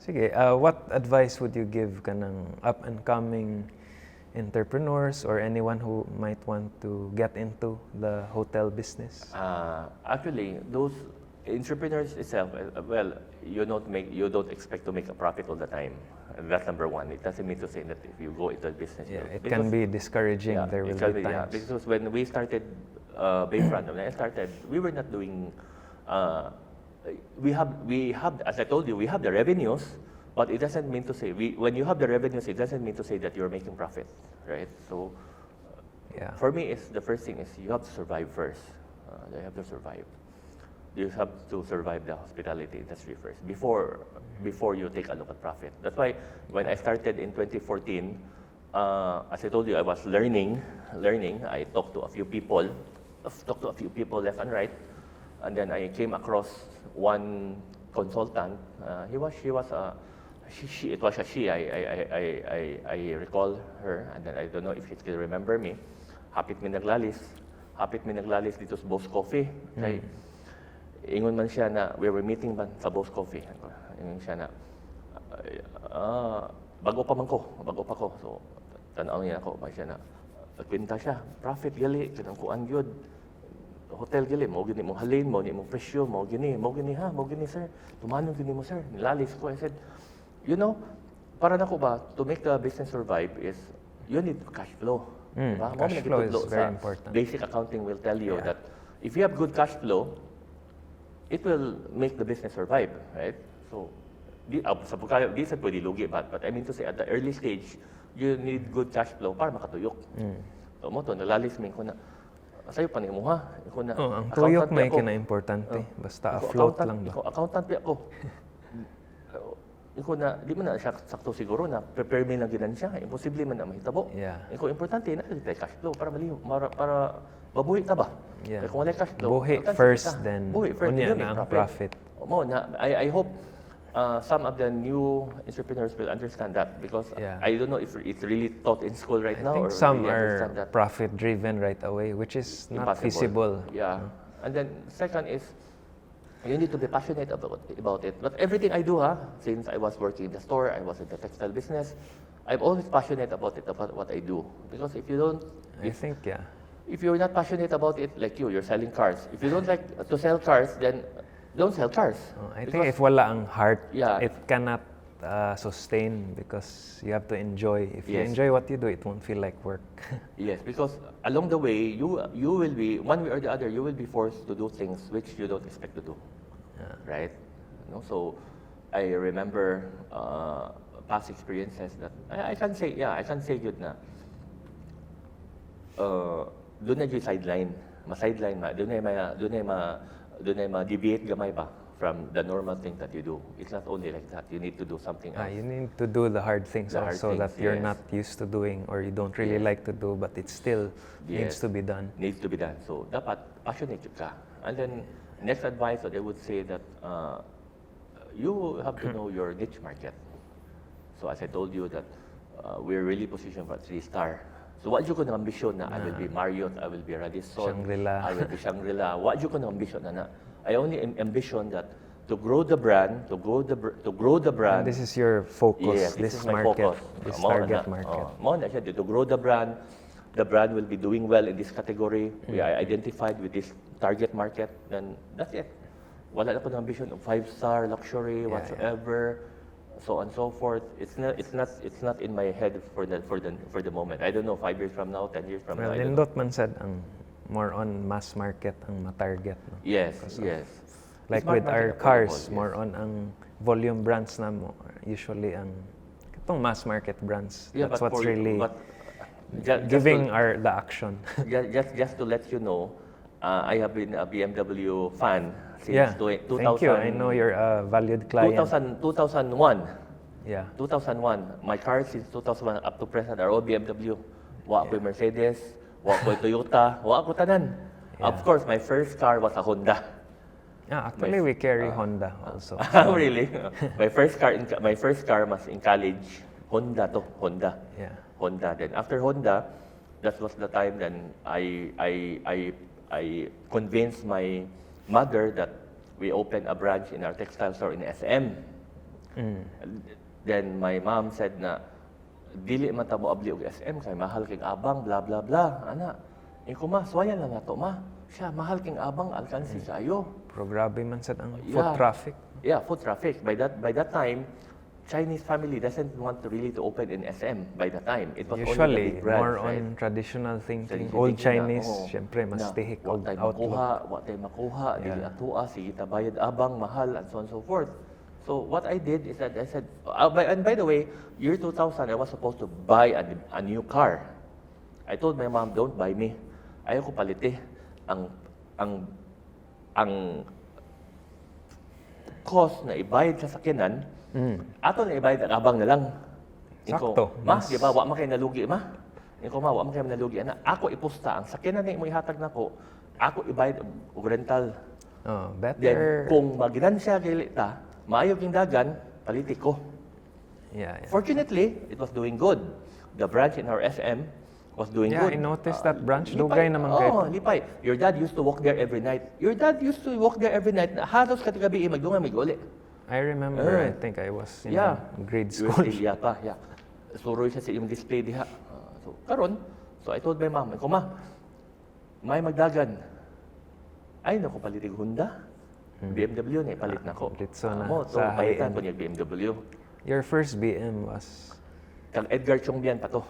Sige, what advice would you give kanang up-and-coming entrepreneurs or anyone who might want to get into the hotel business? Actually, those entrepreneurs itself, well, you don't expect to make a profit all the time. And that's number one. It doesn't mean to say that if you go into a business, Yeah, it can be discouraging. Yeah, There will it can be be, yeah, times. because when we started Bayfront, when I started, we were not doing. We have, as I told you, we have the revenues, but it doesn't mean to say when you have the revenues, it doesn't mean to say that you're making profit, right? So, Yeah. for me, it's the first thing is you have to survive first. You have to survive. You have to survive the hospitality industry first before you take a look at profit. That's why when I started in 2014, as I told you, I was learning. I talked to a few people left and right, and then I came across one consultant. It was a she. I recall her, and then I don't know if she still remember me. Hapit mi naglalis dito sa Boss Coffee. Kay, ingon man siya na, we were meeting man sa Boss Coffee. Ingon siya na, bago pa ko. So, tanaw niya ako, ba siya na, kwenta siya, profit gali, kanang kuan gyud. Hotel gali, mo gini mong halin, mo ni mong presyo, mo gini sir. Tumanong gini mo sir. Nilalis ko. I said, you know, para na ko ba, to make the business survive is, you need cash flow. Diba? Cash flow is very important. Basic accounting will tell you that if you have good cash flow, it will make the business survive, right? So, sa pagkayo, di sa pwede lugi, but I mean to say, at the early stage, you need good cash flow para makatuyok. So, mo to, nalalis min ko na, sa'yo pa mo ha? Ang tuyok may kina-importante. Basta afloat lang ba? Accountant pa ako. Iko na, di man na siya sakto siguro na prepare me lang ginan siya. Imposible man na mahitabo. Yeah. Iko importante na tayo cash flow para para mabuhi ta ba? Yeah. Kung wala cash flow, Buhi first, then unya na ang profit. Mo na, I hope some of the new entrepreneurs will understand that because I don't know if it's really taught in school right now. I think or some really are profit driven right away, which is not feasible. Yeah. And then second is, you need to be passionate about it. But everything I do, since I was working in the store, I was in the textile business, I'm always passionate about it, about what I do. Because if you don't, if you're not passionate about it, like you're selling cars. If you don't like to sell cars, then don't sell cars. I think if wala ang heart, Yeah. it cannot sustain because you have to enjoy. If you enjoy what you do, it won't feel like work. Yes, because along the way, you will be, one way or the other, you will be forced to do things which you don't expect to do. Right? You know, so I remember past experiences that I can say, I can say good na. Doon na yung sideline, doon ay ma-deviate gamay ba from the normal thing that you do. It's not only like that. You need to do something else. You need to do the hard things also that you're not used to doing or you don't really like to do, but it still needs to be done. Needs to be done. So, dapat passionate ka. And then, next advice that I would say that you have to know your niche market. So, as I told you that we're really positioned for 3-star. So, what you ko ng ambisyon na I will be Marriott, I will be Radisson, Shangri-La. I will be Shangri-La. What you ko ng ambisyon na I only ambition that to grow the brand, to grow the brand. And this is your focus, Yes, this is my market, focus. this target market. Mo na siya, to grow the brand will be doing well in this category. We are identified with this target market, then that's it. Wala na ko ng ambition of 5-star luxury, whatsoever, so on and so forth. It's not in my head for the moment. I don't know 5 years from now, 10 years from now. Well, Lindot man said ang more on mass market ang matarget. No? Yes, yes. Like Smart with our market cars, affordable, more on ang volume brands na mo. Usually ang itong mass market brands. Yeah, That's but what's for you, really but giving the action. just to let you know, I have been a BMW fan since 2000. Thank you. I know you're a valued client. 2001. Yeah. 2001. My cars since 2001 up to present are all BMW. Wa ko Mercedes, wa ko Toyota, wa ko tanan. Of course, my first car was a Honda. Actually, we carry Honda also. Really? my first car was in college. Honda. Yeah. Honda. Then after Honda, that was the time then I convinced my mother that we open a branch in our textile store in SM. Then my mom said na, dili man ta mo abli og SM kay mahal kay abang bla bla bla ana. Iko ma suwayan lang nato ma. Siya mahal kay abang alkansi kayo. Pero grabe man sad ang foot Yeah. traffic. Yeah, foot traffic. By that time, Chinese family doesn't want to really to open in SM by the time. It was only the Usually, big brands, more right? on traditional thinking. Traditional Old thinking na, Chinese, oo. syempre, mas tihik Wa og tay outlook. makuha, dili Yeah. atua, sige ta bayad abang, mahal, and so on and so forth. So what I did is that I said, and by the way, year 2000, I was supposed to buy a new car. I told my mom, don't buy me. Ayaw ko palite. Ang cost na ibayad sa sakyanan, ato na ibayad ang abang na lang. Sakto. Ma, di ba, wa man kayo nalugi, ma? Iko ma, wa man kayo nalugi. Ana, ako ipusta, ang sakyanan na mo ihatag nako, ako ibayad og rental. Oh, Then, better. kung maginansya kay ta, maayo king dagan, paliti ko. Yeah. Fortunately, it was doing good. The branch in our SM was doing Yeah, good. I noticed that branch. Lipay. Dugay naman kayo. Oo, Lipay. Your dad used to walk there every night. Your dad used to walk there every night. Halos katagabi, magdungan, may guli. I remember, I think I was in Yeah. grade You were school. still yata, yeah. Suroy siya sa iyong display diha. So, karon, so I told my mom, ko ma, may magdagan. Ay, naku, palitig Honda. BMW na, ipalit na ko. Litso na Mo, so, sa palitan high-end. ko niya BMW. Your first BM was... Kang Edgar Chongbian pa to.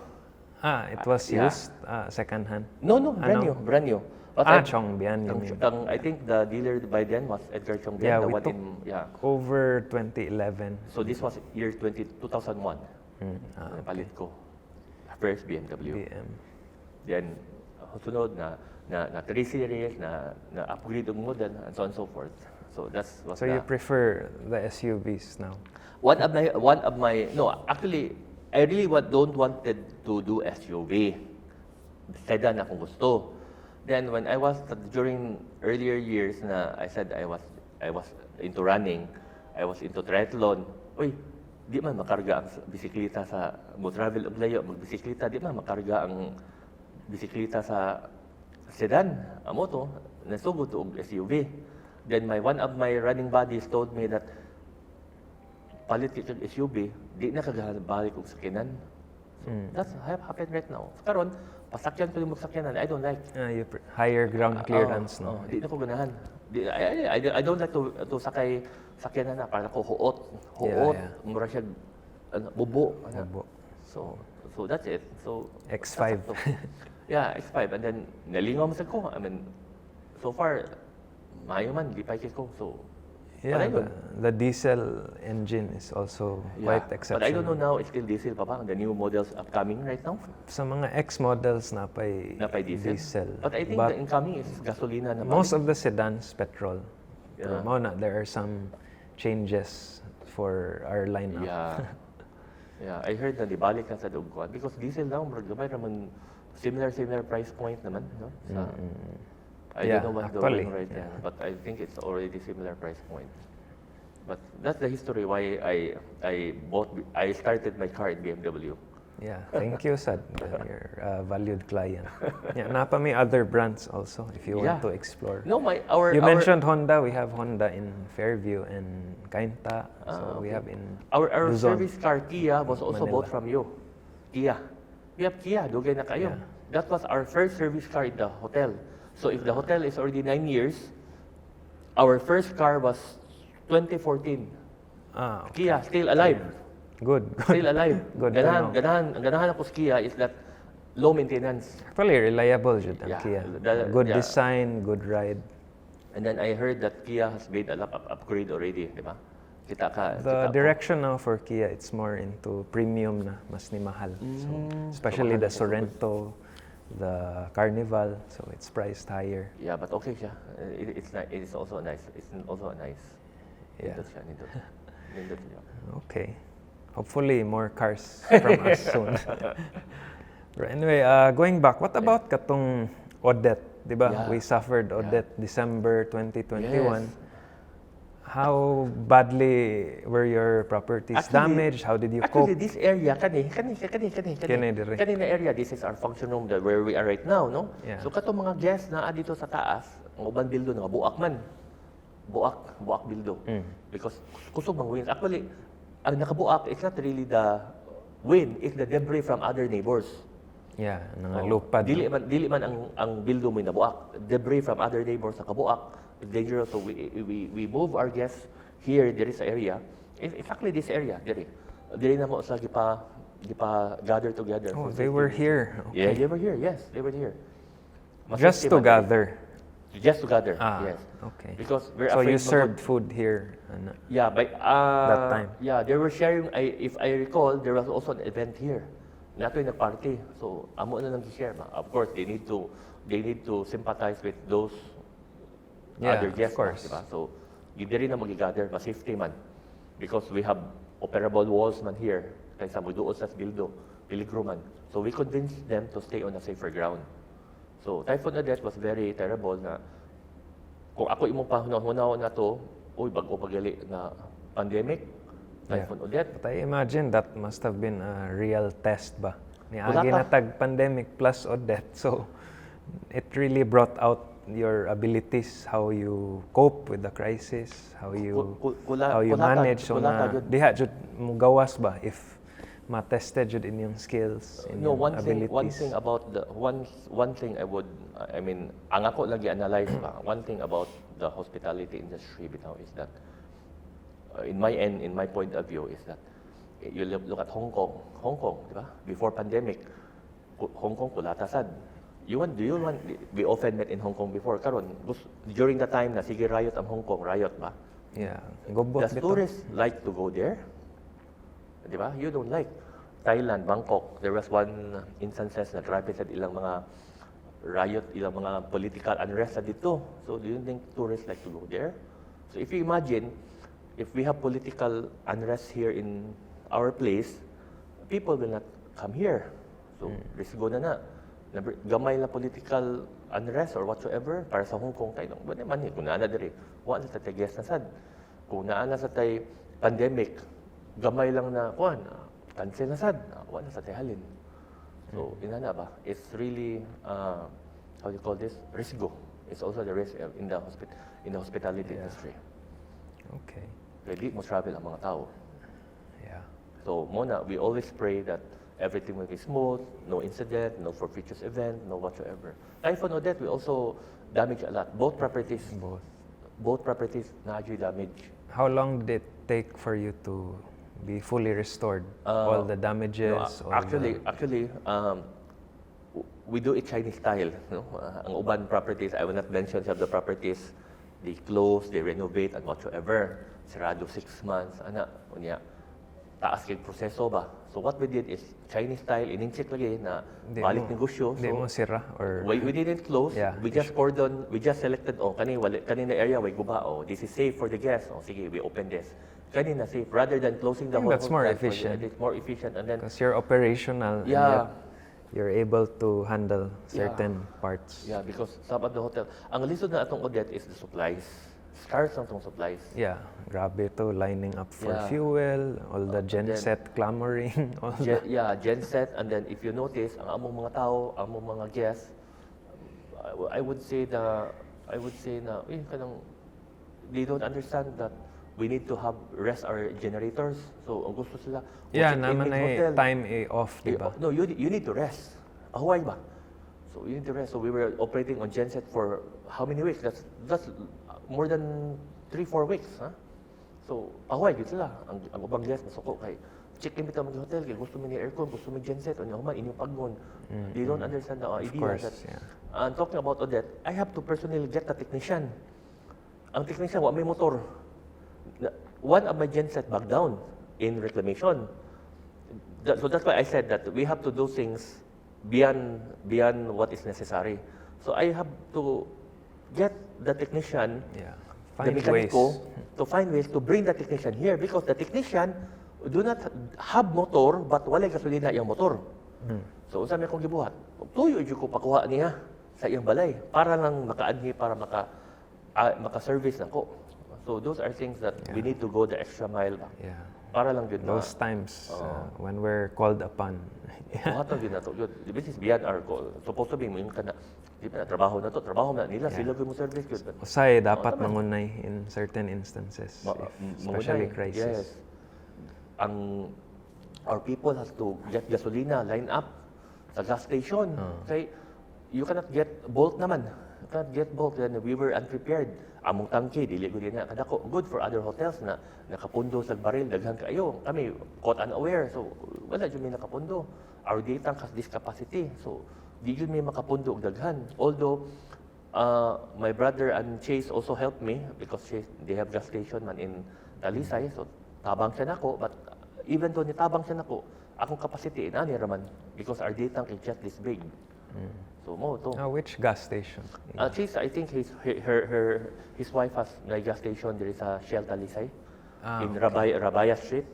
it was Yeah. used, second hand. No, brand Ano? new, brand new. But Chongbian, you mean. I think the dealer by then was Edgar Chongbian, Yeah, the we one took- in, yeah. Over 2011. So this was year 2001. Palit ko. First BMW. BM. Then, sunod na 3 series, na upgrade ng model, and so on and so forth. So that's what So you prefer the SUVs now? one of my no, actually, I really don't wanted to do SUV. Sedan akong gusto. Then when I was during earlier years na I said I was into running, I was into triathlon. Uy, di man makarga ang bisikleta sa mo travel og layo, magbisikleta di man makarga ang bisikleta sa sedan. Amo to, nasugod to og SUV. Then one of my running buddies told me that palit kay SUV, di na kagabalik og sakyanan. So, that's happened right now. Karon, pasakyan ko yung magsakyanan, I don't like. Higher ground clearance, no? Di na ko ganahan. I don't like to sakay sakyanan na para ko huot. Yeah. Mura siya bubo. Bubo. So that's it. So X5. sakto. Yeah, X5. And then nalingaw mo sa ko. I mean, so far maayo man lipay kay ko. So Yeah, wala yun. the diesel engine is also quite exceptional. But I don't know now, it's still diesel pa ba? The new models upcoming right now? Sa mga X models na Napay diesel. But I think the incoming is gasolina naman. most of the sedans petrol. Yeah. Pero mao na, there are some changes for our lineup. Yeah. Yeah, I heard na dibalik na sa Dugkuan because diesel lang gamay raman similar price point naman, no? I Yeah, don't know what's actually, going right now, but I think it's already similar price point. But that's the history why I started my car in BMW. Yeah, thank you, Sad. You're a valued client. Yeah, napa may other brands also if you want Yeah. to explore. No, You mentioned Honda. We have Honda in Fairview and Cainta. So we okay. have in our Luzon. service car Kia was also Manila. bought from you. Kia. We have Kia, dugay na kayo. Yeah. That was our first service car in the hotel. So if the hotel is already 9 years, our first car was 2014. Okay. Kia, still alive. Good. Still alive. Good to know. Ganahan ako sa Kia is that low maintenance. Actually, reliable jud ang Yeah, Kia. yeah. Good design, good ride. And then I heard that Kia has made a lot of upgrade already, di ba? The direction now for Kia, it's more into premium na, mas ni mahal. So, especially the Sorrento, the Carnival, so it's priced higher. Yeah, but okay siya. It's also nice. It's also a nice. Yeah. Nindot siya. Okay. Hopefully, more cars from us soon. But anyway, going back, what about katong Odette? Diba? Yeah. We suffered Odette December 2021. Yes. How badly were your properties damaged? How did you cope? Actually, this area, kani na area, this is our function room where we are right now, no? Yeah. So kato mga guests na dito sa taas, ang uban bildo nga buak man. Buak bildo. Because kusog mang wings. Actually, ang nakabuak is not really the wind, it's the debris from other neighbors. Yeah, nangalupad. Dili man ang bildo mo nabuak. Debris from other neighbors sa kabuak is dangerous. So we move our guests here, there is a area. It's exactly this area, diri na mo sa gipa gather together. Oh, they were here. Yeah, Okay. they were here. Yes, they were here. Just to gather. Just to gather. Ah, Yes. okay. Because we're So afraid you served food here. Yeah, by that time. Yeah, they were sharing. If I recall, there was also an event here. Nato yung party. So amo na nang share. Of course, they need to sympathize with those Yeah, other of guests. course. Diba? So diri na mag-gather, ma-safety man. Because we have operable walls man here. Kaysa mo doon sa bildo, piligro man. So we convinced them to stay on a safer ground. So Typhoon Odette was very terrible na kung ako imong pahunaw na to, uy, bago pagali na pandemic, Typhoon Odette. But I imagine that must have been a real test ba? Ni Wala agi pa. na tag-pandemic plus Odette. So it really brought out your abilities, how you cope with the crisis, how you manage. So na diha jud mo gawas ba if ma-tested jud inyong skills, No, inyong abilities. one thing about the one thing I mean, ang ako lagi analyze ba, one thing about the hospitality industry bitaw is that in my point of view is that you look at Hong Kong, di ba? Before pandemic, Hong Kong kulatasad. Do you want we often met in Hong Kong before karon during the time na sige riot ang Hong Kong, riot ba? Yeah, gubot Does bitaw. tourists like to go there? Di ba? You don't like. Thailand, Bangkok, there was one instances na grabe sa ilang mga riot, ilang mga political unrest sa dito. So do you think tourists like to go there? So if you imagine, if we have political unrest here in our place, people will not come here. So risgo na. Gamay na political unrest or whatsoever para sa Hong Kong tayo. But naman kung naana diri, wala sa tay guest na sad. Kung naana sa tay pandemic, gamay lang na kuan, cancel na sad, wala sa tay halin. So inana ba? It's really how do you call this? Risgo. It's also the risk in the hospitality industry. Okay. Kaya di mo travel ang mga tao. Yeah. So muna, we always pray that everything will be smooth, no incident, no fortuitous event, no whatsoever. Typhoon Odette, we also damage a lot. Both properties na damage. How long did it take for you to be fully restored? All the damages? No, actually, we do it Chinese style. No? Ang uban properties, I will not mention some of the properties, they close, they renovate, and whatsoever. Sirado 6 months, unya, taas kay proseso ba? So what we did is Chinese style, inincheck lagi na balik negosyo. Di mo sira? Or We didn't close. Yeah. We just cordon, we just selected, kanina area, way guba, this is safe for the guests. Sige, we open this. Kanina safe. Rather than closing the I think whole that's more hotel, efficient. It's more efficient. And then, because you're operational, and Yeah. yet you're able to handle certain parts. yeah, because some of the hotel, ang lisod na atong Odette is the supplies. Scarce ang tong supplies. Yeah, grabe to, lining up for Yeah. fuel, all the And then- genset clamoring, all the... Genset, and then if you notice, ang among mga tao, among mga guests, I would say na, kanang, they don't understand that we need to rest our generators. So, ang gusto sila, Yeah, check in naman with ay hotel. time off, di ba? No, you need to rest. Hawaii ba? So, you need to rest. So, we were operating on genset for how many weeks? That's more than 3-4 weeks. Huh? So, pahuay, yun sila. Ang ubang guest, masuko kay check-in bitaw mag hotel, kay gusto mo ni aircon, gusto mo genset, o human, inyong pagnon. They don't understand the idea course, that, yeah. and talking about Odette, I have to personally get the technician. Ang technician, wa may motor. One of my genset back down in reclamation. So that's why I said that we have to do things beyond what is necessary. So I have to get the technician, Yeah. the Find ways. mekaniko, to find ways to bring the technician here because the technician do not have motor but wala gasolina iyang motor. So unsa may akong gibuhat? Tuyo jud ko pakuha niya sa iyang balay para lang makaanhi para maka-service nako. So those are things that we need to go the extra mile ba. Yeah. Para lang yun na. Those times when we're called upon. Buhaton yun na to. This is beyond our goal. Supposed to be mo yung kana. Di ba, trabaho na to. Trabaho na nila. Sila mo service yun. Usay dapat mangunay in certain instances, especially crisis. Yes. our people has to get gasolina, line up sa gas station. Kay you cannot get bulk naman. You cannot get bulk. Then we were unprepared. Among tangke, dili ko din na kadako. Good for other hotels na nakapundo sa baril, daghan kayo. Kami, caught unaware. So, wala dyan may nakapundo. Our data has this capacity. So, di dyan may makapundo og daghan. Although, my brother and Chase also helped me because they have gas station man in Talisay. So, tabang siya nako. But even though nitabang siya nako, akong capacity, nani raman. Because our data is just this big. So mo to. Which gas station? Chase, I think his wife has a gas station there is a Shell Talisay in Rabaya Street.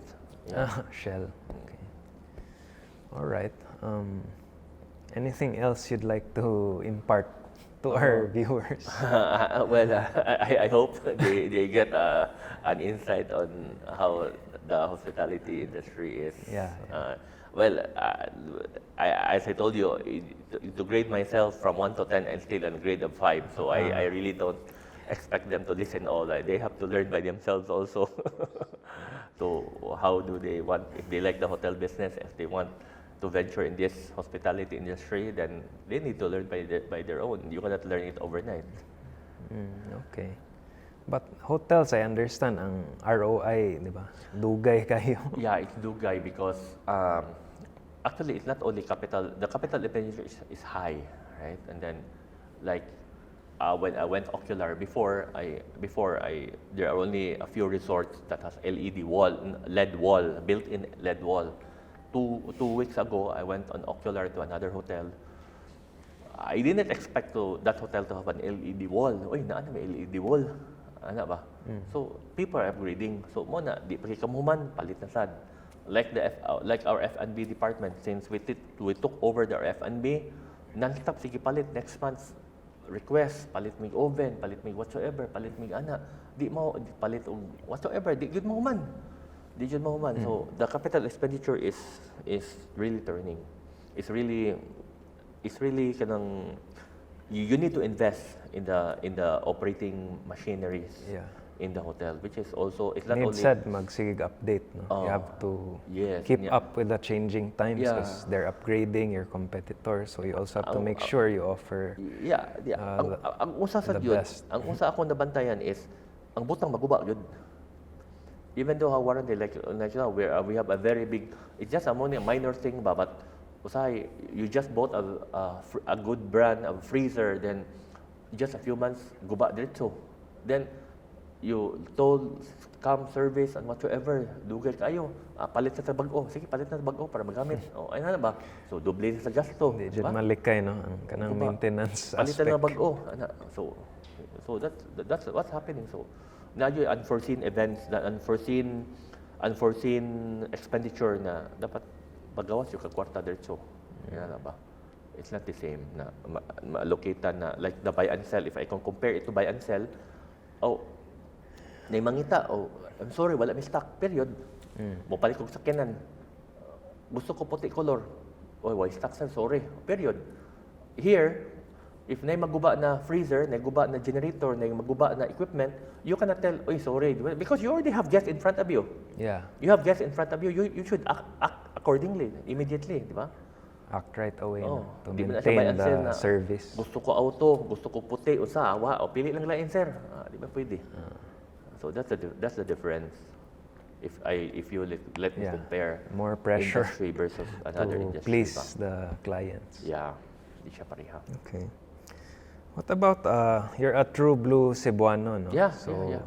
Yeah. Shell. Okay. All right. Anything else you'd like to impart to our viewers? Well, I hope they get an insight on how the hospitality industry is. Yeah. Well, as I told you, to grade myself from 1 to 10, I'm still on a grade of 5. So I really don't expect them to listen all. They have to learn by themselves also. So how do they want, if they like the hotel business, if they want to venture in this hospitality industry, then they need to learn by their own. You cannot learn it overnight. Okay. But hotels, I understand, ang ROI, di ba? Dugay kayo. Yeah, it's dugay because actually it's not only capital. The capital expenditure is high, right? And then, like when I went ocular before there are only a few resorts that has LED wall, LED wall, built-in LED wall. Two weeks ago, I went on ocular to another hotel. I didn't expect that hotel to have an LED wall. Uy, naano may LED wall? Ano ba? So people are upgrading. So muna di pa kamuman palit na sad. Like our F&B department, since we took over their F&B, non-stop sige palit next month request palit mig oven, palit mig whatsoever, palit mig ana. Di mo palit og whatsoever, di gud mo man. Di gud mo man. So the capital expenditure is really turning. It's really kanang you need to invest in the operating machineries in the hotel, which is also it's not Need only said magsigig update, no? You have to keep up with the changing times because they're upgrading your competitors, so you also have to make sure you offer ang usa sa the yun, best. ang usa ako nabantayan is ang butang maguba yun. Even though how warranty like we have a very big, it's just a minor thing ba, but usahay, you just bought a good brand of freezer, then just a few months guba diretso. Then you told service and whatsoever, dugay kayo, palit sa bag-o. Sige, palit na sa bag-o para magamit. Ay na ba? So doble sa gasto. Di jud malikay, no? Ang kanang maintenance palit aspect. na bag-o. So that's what's happening. So na yung unforeseen events, na unforeseen expenditure na dapat pagawas yung kakwarta diretso. Yan ba? It's not the same na ma-allocate na like the buy and sell. If I can compare it to buy and sell, na mangita, I'm sorry, wala may stock, period. Mupalit kong sakyanan. Gusto ko puti color. Wala stock sir, sorry, period. Here, if na maguba na freezer, na maguba na generator, na maguba na equipment, you cannot tell, sorry, because you already have guests in front of you. Yeah. You have guests in front of you, you should act accordingly, immediately, di ba? Act right away to Di ba na siya maintain buy and sell the na, service. Gusto ko auto, gusto ko puti, usawa, pili lang lain sir. Di ba pwede? So that's the difference. If you let me compare more pressure industry versus another to industry. please the clients. Yeah, di siya pareha. Okay. What about you're a true blue Cebuano, no? Yeah. So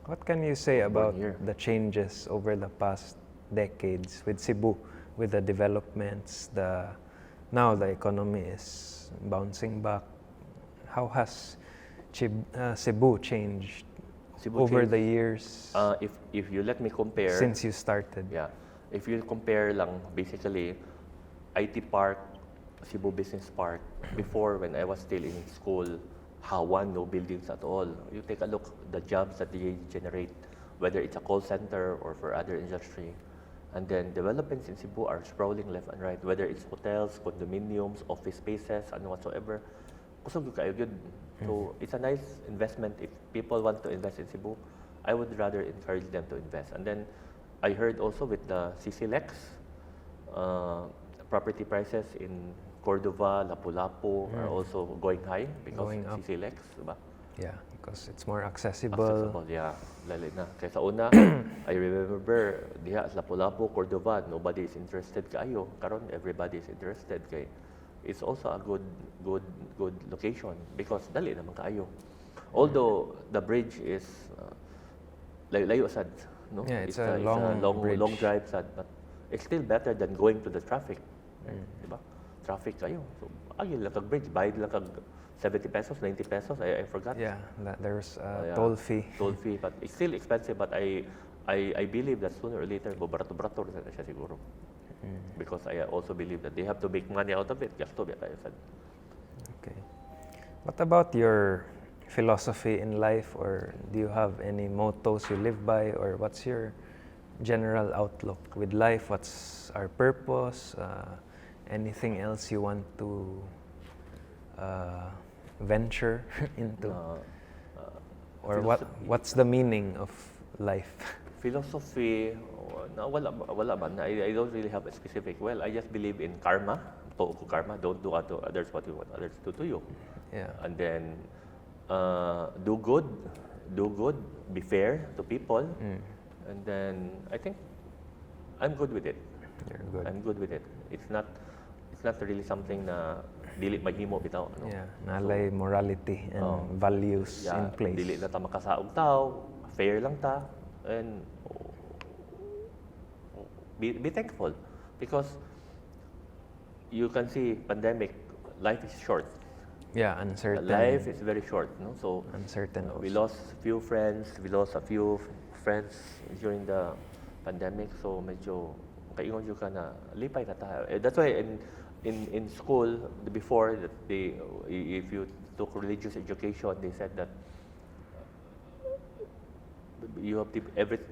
what can you say about here. the changes over the past decades with Cebu, with the developments, now the economy is bouncing back. How has Cebu changed over the years If you let me compare, since you started? yeah, if you compare lang basically IT Park, Cebu Business Park, before when I was still in school, Hawan, no buildings at all. You take a look the jobs that they generate, whether it's a call center or for other industry. And then developments in Cebu are sprawling left and right, whether it's hotels, condominiums, office spaces, and whatsoever. Kusog kayo good. So it's a nice investment. If people want to invest in Cebu, I would rather encourage them to invest. And then I heard also with the CCLEX, property prices in Cordova, Lapu-Lapu are also going high because Going up. CCLEX, diba? Yeah, because it's more accessible. Accessible, yeah. Lali na. Kaysa una, I remember, diha sa Lapu-Lapu, Cordova, nobody is interested kayo. Karon everybody is interested kay. It's also a good location because dali naman kayo. Although the bridge is layo sad, no? Yeah, it's a long bridge. long drive sad, but it's still better than going to the traffic. Right? Diba? Traffic kayo. So, ayun lang kag bridge, bayad lang kag 70 pesos, 90 pesos, I forgot. Yeah, there's a Yeah, toll fee. Toll fee, but it's still expensive, but I believe that sooner or later, barato-barato na siya siguro. Because I also believe that they have to make money out of it. Gasto ba tayo sad. Okay. What about your philosophy in life, or do you have any mottos you live by, or what's your general outlook with life? What's our purpose? Anything else you want to venture into? Or what's the meaning of life? Philosophy, no, wala man. I don't really have a specific. Well, I just believe in karma. Karma. Don't do unto others what you want others to do to you. Yeah. And then do good, be fair to people. And then I think I'm good with it. You're good. I'm good with it. It's not really something na dili mahimo bitaw. No? Yeah, nalay morality and values in place. Dili na ta makasaog tao, fair lang ta, and be thankful because you can see pandemic, life is short. Yeah, uncertain. Life is very short, no? So Uncertain we also. lost few friends, friends during the pandemic, so medyo kaingon jud ka na lipay na ta. That's why in school before that if you took religious education, they said that you have to,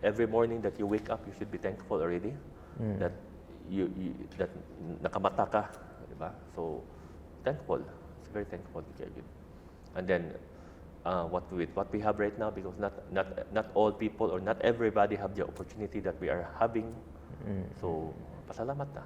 every morning that you wake up, you should be thankful already that you that nakamata ka, di ba? So thankful. It's very thankful. And then what we have right now, because not all people or not everybody have the opportunity that we are having. So pasalamat na.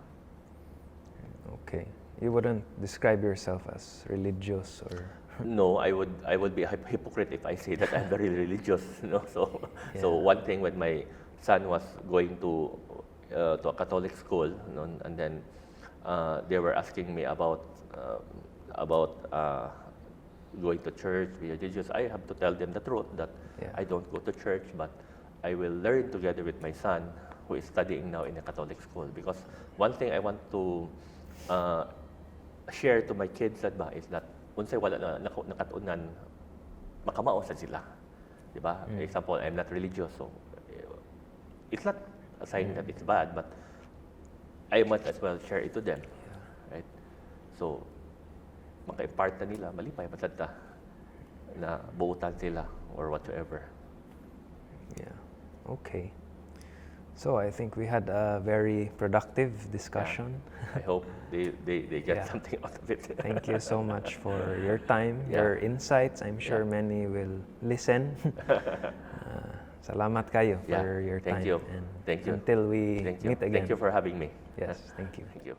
Okay. You wouldn't describe yourself as religious or No, I would be a hypocrite if I say that I'm very religious. No, so one thing when my son was going to a Catholic school, and then they were asking me about going to church, be religious. I have to tell them the truth that I don't go to church, but I will learn together with my son who is studying now in a Catholic school. Because one thing I want to share to my kids is that unsay wala na nakatunan makamao sa sila, di ba? Example, I'm not religious, so it's not a sign that it's bad, but I might as well share it to them, right? So maka-impart na nila, malipay masad ta na buutan sila or whatsoever. Yeah. Okay. So I think we had a very productive discussion. I hope they get something out of it. Thank you so much for your time, your insights. I'm sure many will listen. Salamat kayo for your time. Thank you. And Thank you. Until we meet again. Thank you for having me. Yes, thank you. Thank you.